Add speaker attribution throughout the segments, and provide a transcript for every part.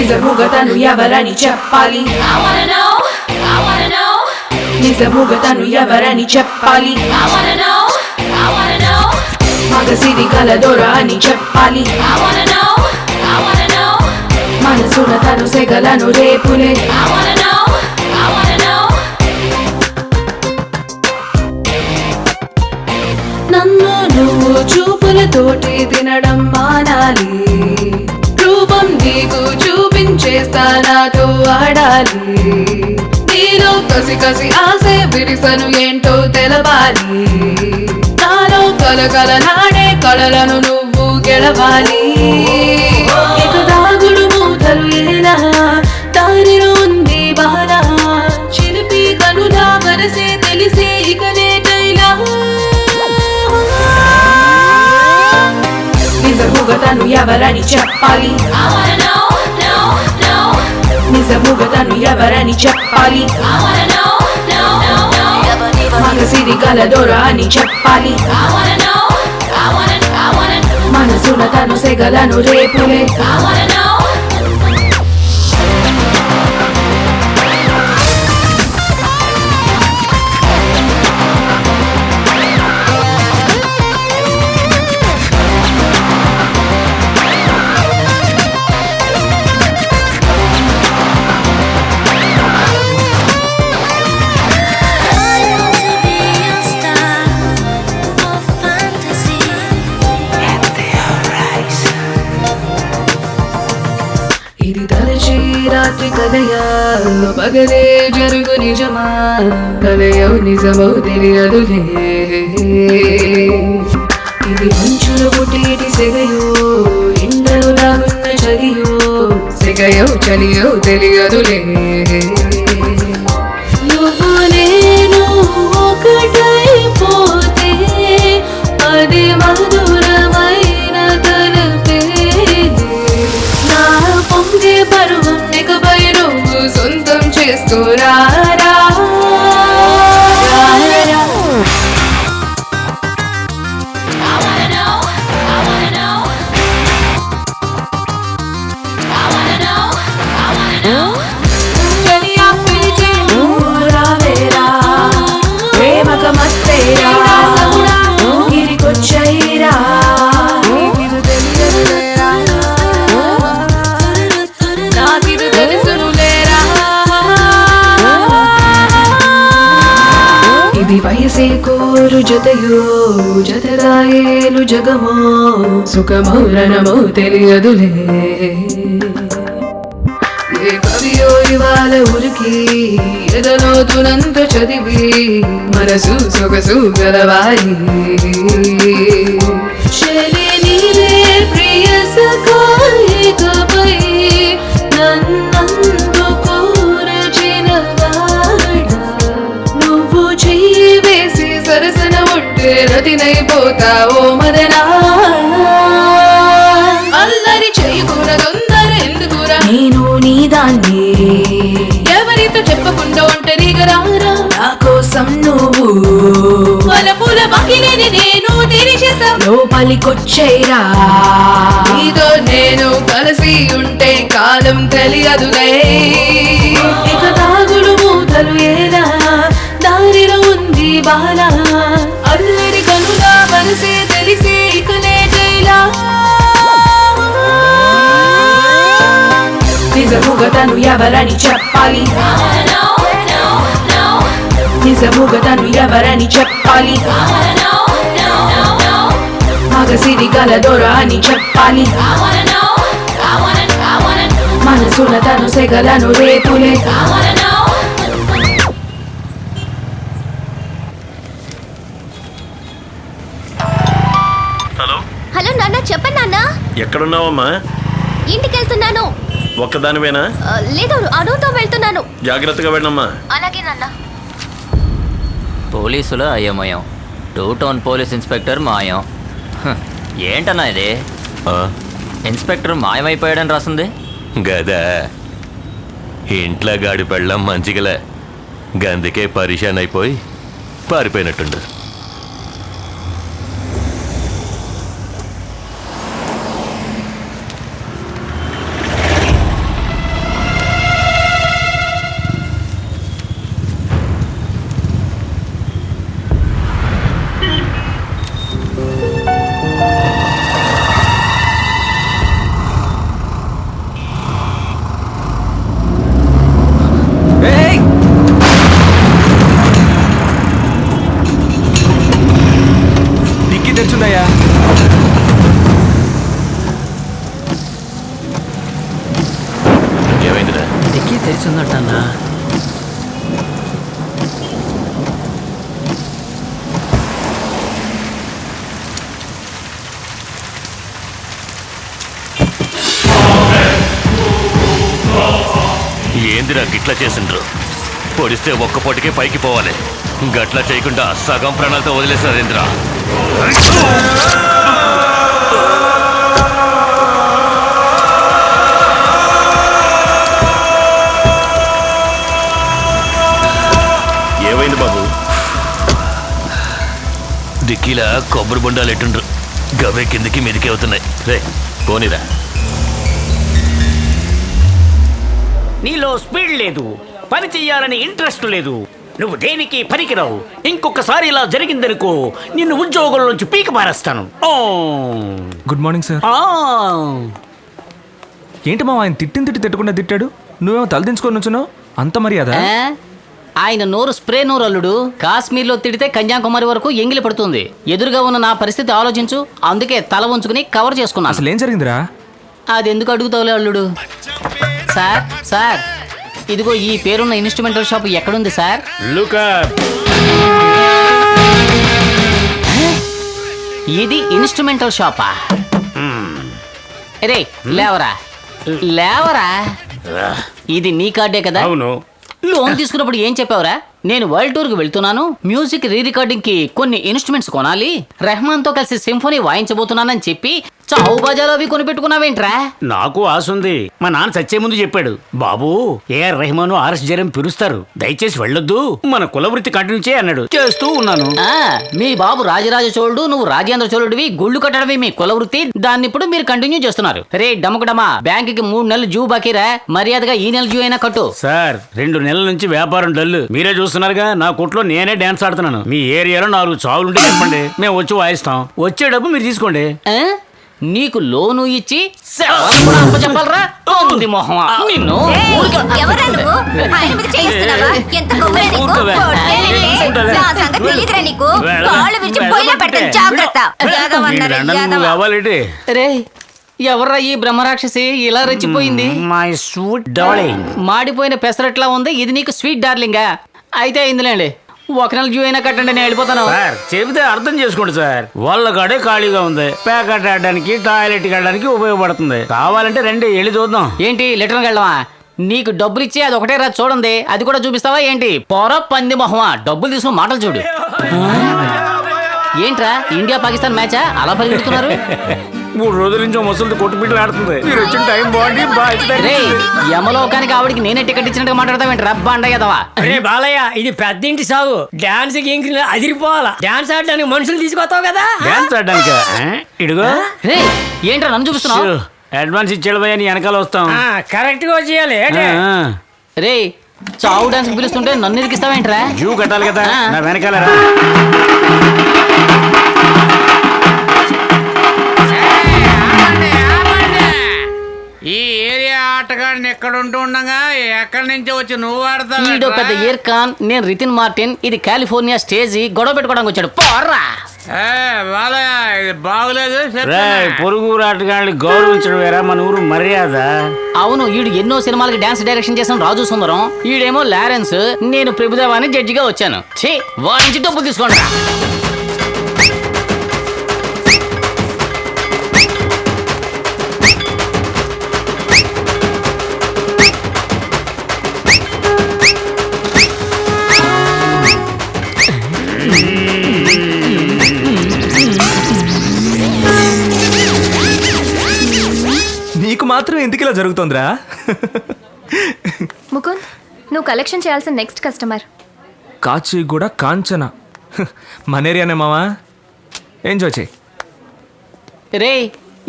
Speaker 1: నిజముగా తను ఎవరని చెప్పాలి నిజముగా తను ఎవరని చెప్పాలి మగసిరి కలదొర అని చెప్పాలి మనసున తను సెగలను రేపులే నన్ను నువ్వు చూపులతోటి తినడం మానాలి రూపం నీకు చూపించేస్తా నాతో ఆడాలి నీలో కసి కసి ఆసే విరిసను ఏంటో తెలవాలి నాలో కలకల నాడే కళలను నువ్వు గెలవాలి ఇక దాగుడు మూతలు ఏలా దారిలో ఉంది బాల చిలిపి కనులా వరసే తెలిసే ఇక నేటైలా నిజముగా తను ఎవరని చెప్పాలి నిజముగా తను ఎవరని చెప్పాలి మగసిరి కలదొర అని చెప్పాలి మనసున తను సెగలను రేపులే రాత్రి కలయా పగలే జరుగు నిజమా కలయో నిజమో తెలియదులే ఇది మంచులో పుట్టేటి సెగయో ఎండలో లాగున్న చలియో సెగయో చలియో తెలియదులే నువ్వు నేను ఒకటైపోతే అది మధురమైన తలపే నా పొంగే పరువం ఇకపై నువ్వు సొంతం చేసుకోరా ప్రేమక మత్తేరా గిరికొచ్చైరా నాకిది తెలుసునులేరా ఇది వయసే కోరు జతయో జతరాయేలు జగమో సుఖమో రణమో తెలియదులే ఏ కవియో ఇవాళ ఉరికి ఎదలోతునంత చదివి మనసు సొగసు గలవాలి శైలి నీవే ప్రియ సఖాయికపై నన్నందుకు రచినవాడా నువ్వు చెయ్యి వేసి సరసన ఉంటే రతినైపోతావో మదనా అల్లరి చేయకూర తొందర ఎందుకురా నేను నీ దాన్ని ఎవరితో చెప్పకుండా ఒంటరిగా రారా నా కోసం నువ్వు వలపుల బకిలిని నేను తెరిచేసా లోపలికొచ్చేరా నీతో నేను కలిసి ఉంటే కాలం తెలియదులే ఇక దాగుడు మూతలు ఏలా దారిలో ఉంది బాల అల్లరి కనులా మనసే తెలిసి ఇక నేటైలా నిజముగా తను ఎవరని చెప్పాలి నిజముగా తను ఎవరని చెప్పాలి మగసిరి కలదొర అని చెప్పాలి మనసున తను సెగలను రేపులే
Speaker 2: హలో నాన్న చెప్పండి నాన్న
Speaker 3: ఎక్కడున్నావమ్మా
Speaker 2: ఇంటికి వెళ్తున్నాను
Speaker 3: ఒక్కదానివేనా
Speaker 2: లేదు అనుతో వెళ్తున్నాను
Speaker 3: జాగ్రత్తగా వెళ్ళమ్మా
Speaker 2: అలాగే నాన్న
Speaker 4: పోలీసుల అయోమయం 2 టౌన్ పోలీస్ ఇన్స్పెక్టర్ మాయం ఏంటన్నా ఇది ఇన్స్పెక్టర్ మాయమైపోయాడని రాసింది
Speaker 5: గదా ఇంట్లో గాడి పెళ్ళం మంచిగలే గందుకే పరిశాన్ అయిపోయి పారిపోయినట్టుండు.
Speaker 6: ఉందయ్యా.
Speaker 5: ఏమైందిరా?
Speaker 7: డిక్కీ తెరిచి ఉందంటన్నా.
Speaker 5: ఏందిరా గిట్లా చేసిండ్రు? పొడిస్తే ఒక్క పొటికే పైకి పోవాలి. గట్లా చేయకుండా సగం ప్రాణాలతో వదిలేసారేంద్రా?
Speaker 3: ఏమైంది బాబు?
Speaker 5: డిక్కీలా కొబ్బరి బొండాలు ఎట్టుండ్రు, గవ్వే కిందికి మీదికి అవుతున్నాయి. రే పోనీరా.
Speaker 7: నీలో స్పీడ్ లేదు, పని చెయ్యాలని ఇంట్రెస్ట్ లేదు, నువ్వు దేనికి పనికిరావు. ఇంకొకసారి ఇలా జరిగిందనుకో నిన్ను ఉద్యోగంలోంచి పీక మారేస్తాను.
Speaker 6: Good morning sir. ఏంటి మా ఆయన తిట్టి తిట్టకుండా తిట్టాడు, నువ్వేమో తలదించుకొని నుంచున్నావు? అంత మర్యాద?
Speaker 8: ఆయన నోరు స్ప్రే నోరు అల్లుడు. కాశ్మీర్లో తిడితే కన్యాకుమారి వరకు ఎంగిలి పడుతుంది. ఎదురుగా ఉన్న నా పరిస్థితి ఆలోచించు. అందుకే తల ఉంచుకుని కవర్ చేసుకున్నా.
Speaker 6: అసలు ఏం జరిగిందిరా?
Speaker 8: అది ఎందుకు అడుగుతావులే అల్లుడు. సార్ సార్, ఇదిగో ఈ పేరున్న ఇన్స్ట్రుమెంటల్ షాప్ ఎక్కడుంది సార్? ఇది ఇన్స్ట్రుమెంటల్ షాపా? రే లేవరా లేవరా, ఇది నీ కార్డే కదా?
Speaker 7: అవును.
Speaker 8: లోన్ తీసుకున్నప్పుడు ఏం చెప్పావురా? నేను వరల్డ్ టూర్ కి వెళ్తున్నాను, మ్యూజిక్ రీ రికార్డింగ్ కి కొన్ని ఇన్స్ట్రుమెంట్స్ కొనాలి, రెహమాన్ తో కలిసి సింఫోనీ వాయించబోతున్నానని చెప్పి చావు బాజాలు అవి కొనిపెట్టుకున్నావేంట్రా?
Speaker 7: నాకు ఆశ ఉంది. మా నాన్న చచ్చే ముందు చెప్పాడు, బాబు ఏఆర్ రెహమాన్ ఆర్ఎస్ జరం పిలుస్తారు, దయచేసి వెళ్ళొద్దు, మన కుల వృత్తి కంటిన్యూ చేయి అన్నాడు. చేస్తూ ఉన్నాను.
Speaker 8: మీ బాబు రాజరాజ చోళుడు, నువ్వు రాజేంద్ర చోళుడివి. గుళ్ళు కట్టడమే మీ కుల వృత్తి, దాన్ని ఇప్పుడు మీరు కంటిన్యూ చేస్తున్నారు. రే డమకుడమా, బ్యాంకుకి 3 నెలలు డ్యూ బాకీరా, మర్యాదగా ఈ నెల డ్యూ అయినా కట్టు.
Speaker 7: సార్ 2 నెలల నుంచి వ్యాపారం డల్లు, మీరే చూస్తున్నారుగా. నా కొట్లో నేనే డాన్స్ ఆడుతున్నాను. మీ ఏరియాలో 4 చావులుంటే చెప్పండి, మేము వచ్చి వాయిస్తాం. వచ్చే డబ్బు మీరు తీసుకోండి.
Speaker 8: నీకు లోను ఇచ్చి చెప్పాలరా మొహమా నిన్ను.
Speaker 2: ఎవరా నువ్వు? ఆయన మీద చేయిస్తున్నావా? ఎంత కొవ్వురా నీకు? నా సంగతి తెలీదురా నీకు? కాళ్ళు విరిచి పొయ్యిలో పెడతాను, జాగ్రత్త.
Speaker 7: కావాలంటే
Speaker 8: రే ఎవర్రా ఈ బ్రహ్మరాక్షసి ఇలా రెచ్చిపోయింది?
Speaker 7: My sweet darling.
Speaker 8: మాడిపోయిన పెసరట్లా ఉంది. ఇది నీకు స్వీట్ డార్లింగా? అయితే అయిందిలేండి, 1 నెల డ్యూ అయినా కట్టండి, నేను వెళ్ళిపోతాను.
Speaker 7: సార్ చెబితే అర్థం చేసుకోండి సార్, వాళ్ళ గడే ఖాళీగా ఉంది, ప్యాకెట్ ఆడడానికి టాయిలెట్ వెళ్ళడానికి ఉపయోగపడుతుంది. కావాలంటే రండి వెళ్ళి చూద్దాం.
Speaker 8: ఏంటి లెటర్కి వెళ్ళవా? నీకు డబ్బులు ఇచ్చి అది ఒకటే రాదు చూడండి, అది కూడా చూపిస్తావా ఏంటి? పొర పంది మొహమా, డబ్బులు తీసుకుని మాటలు చూడు. ఏంట్రా ఇండియా పాకిస్తాన్ మ్యాచా అలా పరిగెడుతున్నారు?
Speaker 7: 3 రోజుల నుంచి ముసలిది కొట్టుబిడ్డలు ఆడుతుంది. మీరు వచ్చిన టైం బాగుంది.
Speaker 8: రే యమలోకానికి ఆవిడికి నేనే టికెట్ ఇచ్చినట్టుగా మాట్లాడతావేంటి? రబ్బా అండగదవా.
Speaker 9: అరే బాలయ్య, ఇది పెద్దింటి సాగు. డాన్స్ కి అదిరిపోవాలా. డాన్స్ ఆడడానికి మనుషులు తీసుకొస్తావు కదా?
Speaker 7: డాన్స్ ఆడడానికి ఇడుగో.
Speaker 8: రే ఏంట్రా నన్ను చూపిస్తున్నావు?
Speaker 7: అడ్వాన్స్ ఇచ్చేడు భయ్యా, నీ వెనకాల వస్తాం.
Speaker 9: కరెక్ట్ గా చేయాలి.
Speaker 8: రే చావు డాన్స్ పిలుస్తుంటే నన్ను ఇరికిస్తావేంట్రా?
Speaker 7: జూ కట్టాలి కదా, నా వెనకాల రా.
Speaker 10: ఈ ఏరియా ఆటగాడిని ఎక్కడ ఉంటూ ఉండగా ఎక్కడి నుంచి వచ్చి నువ్వు ఆడతావు?
Speaker 8: ఈడో పెద్ద ఇయర్ ఖాన్, నేను రితిన్ మార్టిన్. ఇది కాలిఫోర్నియా స్టేజి, గొడవ పెట్టుకోవడానికి వచ్చాడు. పోర్రా
Speaker 10: ఇది బాగులేదు.
Speaker 7: పొరుగు ఆటగాళ్ళని గౌరవించడం వేరా మన ఊరు మర్యాద.
Speaker 8: అవును, ఈడు ఎన్నో సినిమాలకి డాన్స్ డైరెక్షన్ చేసిన రాజు సుందరం, ఈడేమో లారెన్స్, నేను ప్రభుదేవాని జడ్జిగా వచ్చాను. ఛీ, వాడి నుంచి డబ్బులు తీసుకోండి.
Speaker 6: నీకు మాత్రం ఎందుకు ఇలా జరుగుతోందిరా?
Speaker 2: ముకుంద్, నువ్వు కలెక్షన్ చేయాల్సిన నెక్స్ట్ కస్టమర్.
Speaker 6: కాచిగూడ కాంచన. మన ఏరియానే మావా, ఎంజాయ్ చేయి.
Speaker 8: రే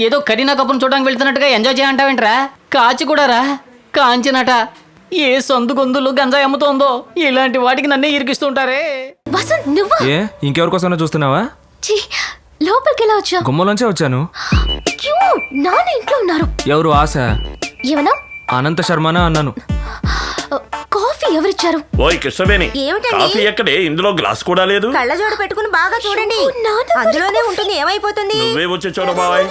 Speaker 8: ఏదో కరీనా కపూర్ చూడడానికి వెళ్తున్నట్టుగా ఎంజాయ్ చేయంటావేంట్రా? కాచిగూడరా, కాంచనట. ఏ సందు గొంతులు గంజాయి అమ్ముతోందో, ఇలాంటి వాటికి నన్నే ఇరికిస్తుంటారే.
Speaker 2: వసంత్ నువ్వా?
Speaker 6: ఏ ఇంకెవరి కోసం చూస్తున్నావా?
Speaker 2: లోపలికి ఎలా వచ్చా?
Speaker 6: గుమ్మలోంచే వచ్చాను.
Speaker 2: నాన్న ఇంట్లో ఉన్నారు.
Speaker 6: ఎవరు? ఆశ.
Speaker 2: ఏమన్నా?
Speaker 6: అనంత శర్మనా అన్నాను.
Speaker 2: కాఫీ కాఫీ ఎవరిచ్చారు?
Speaker 3: ఓయ్ కృష్ణవేణి,
Speaker 2: ఏమిటండి?
Speaker 3: కాఫీ ఎక్కడే? ఇందులో గ్లాస్ కూడా లేదు.
Speaker 2: కళ్ళజోడు పెట్టుకుని బాగా చూడండి, అందులోనే ఉంటుంది. ఏమైపోతుంది?
Speaker 3: నువ్వే వచ్చి చూడ బాయ్.